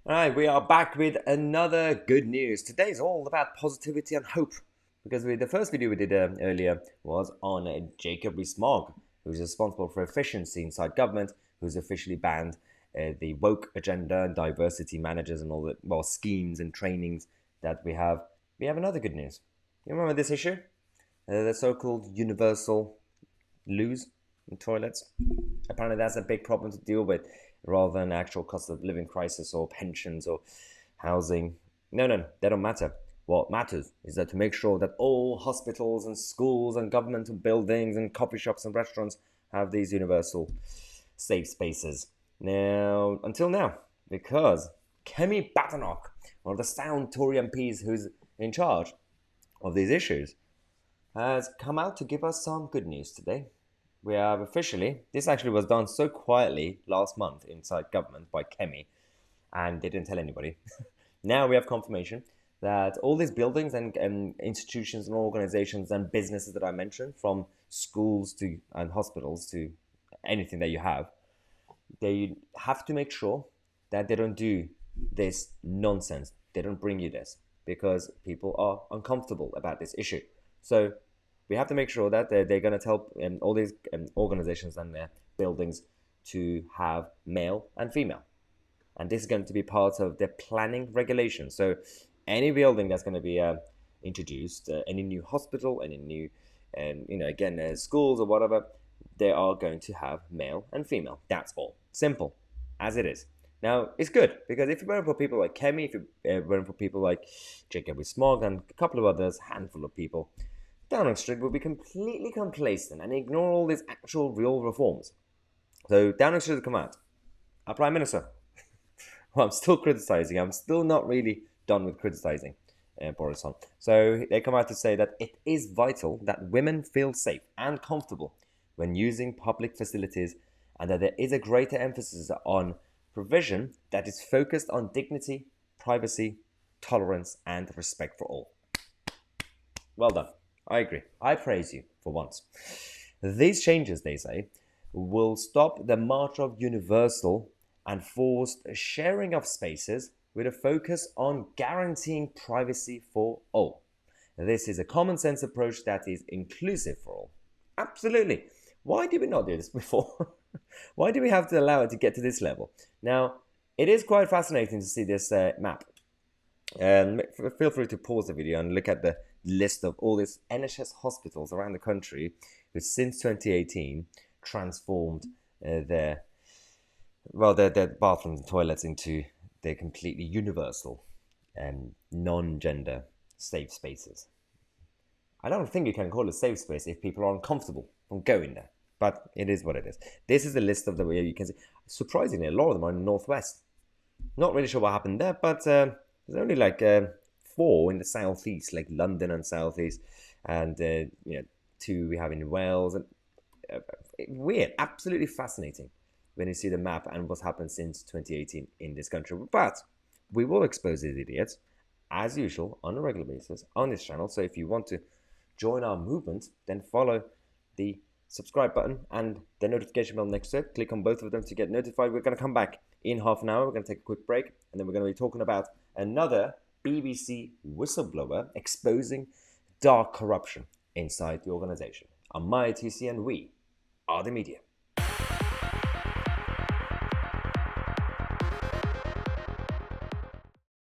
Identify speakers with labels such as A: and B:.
A: All right, we are back with another good news. Today is all about positivity and hope because the first video we did earlier was on Jacob Rees-Mogg, who's responsible for efficiency inside government, who's officially banned the woke agenda and diversity managers and all the schemes and trainings that we have. We have another good news. You remember this issue? The so-called universal loos in toilets. Apparently, that's a big problem to deal with rather than actual cost of living crisis or pensions or housing. No, they don't matter. What matters is that to make sure that all hospitals and schools and governmental buildings and coffee shops and restaurants have these universal safe spaces. Now, until now, because Kemi Badenoch, one of the sound Tory MPs who's in charge of these issues, has come out to give us some good news today. We have officially, this actually was done so quietly last month inside government by Kemi, and they didn't tell anybody. Now we have confirmation that all these buildings and institutions and organizations and businesses that I mentioned, from schools to and hospitals to anything that you have, they have to make sure that they don't do this nonsense. They don't bring you this because people are uncomfortable about this issue. So we have to make sure that they're going to tell all these organizations and their buildings to have male and female. And this is going to be part of the planning regulations. So any building that's going to be introduced, any new hospital, any new, schools or whatever, they are going to have male and female. That's all. Simple as it is. Now, it's good because if you run for people like Kemi, if you run for people like Jacob Rees-Mogg and a couple of others, handful of people, Downing Street will be completely complacent and ignore all these actual real reforms. So Downing Street will come out. Our Prime Minister, who I'm still criticising, I'm still not really done with criticising Boris Johnson. So they come out to say that it is vital that women feel safe and comfortable when using public facilities and that there is a greater emphasis on provision that is focused on dignity, privacy, tolerance and respect for all. Well done. I agree. I praise you for once. These changes, they say, will stop the march of universal and forced sharing of spaces with a focus on guaranteeing privacy for all. This is a common sense approach that is inclusive for all. Absolutely. Why did we not do this before? Why do we have to allow it to get to this level? Now, it is quite fascinating to see this map. And feel free to pause the video and look at the list of all these NHS hospitals around the country who since 2018 transformed their bathrooms and toilets into their completely universal and non-gender safe spaces. I don't think you can call it safe space if people are uncomfortable from going there, but it is what it is. This is a list of the way you can see. Surprisingly, a lot of them are in the northwest. Not really sure what happened there, but there's only like 4 in the southeast, like London and southeast, and 2 we have in Wales. And weird, absolutely fascinating when you see the map and what's happened since 2018 in this country. But we will expose these idiots as usual on a regular basis on this channel. So if you want to join our movement, then follow the subscribe button and the notification bell next to it. Click on both of them to get notified. We're going to come back in half an hour. We're going to take a quick break, and then we're going to be talking about another BBC whistleblower exposing dark corruption inside the organization. I'm Tousi, and we are the media.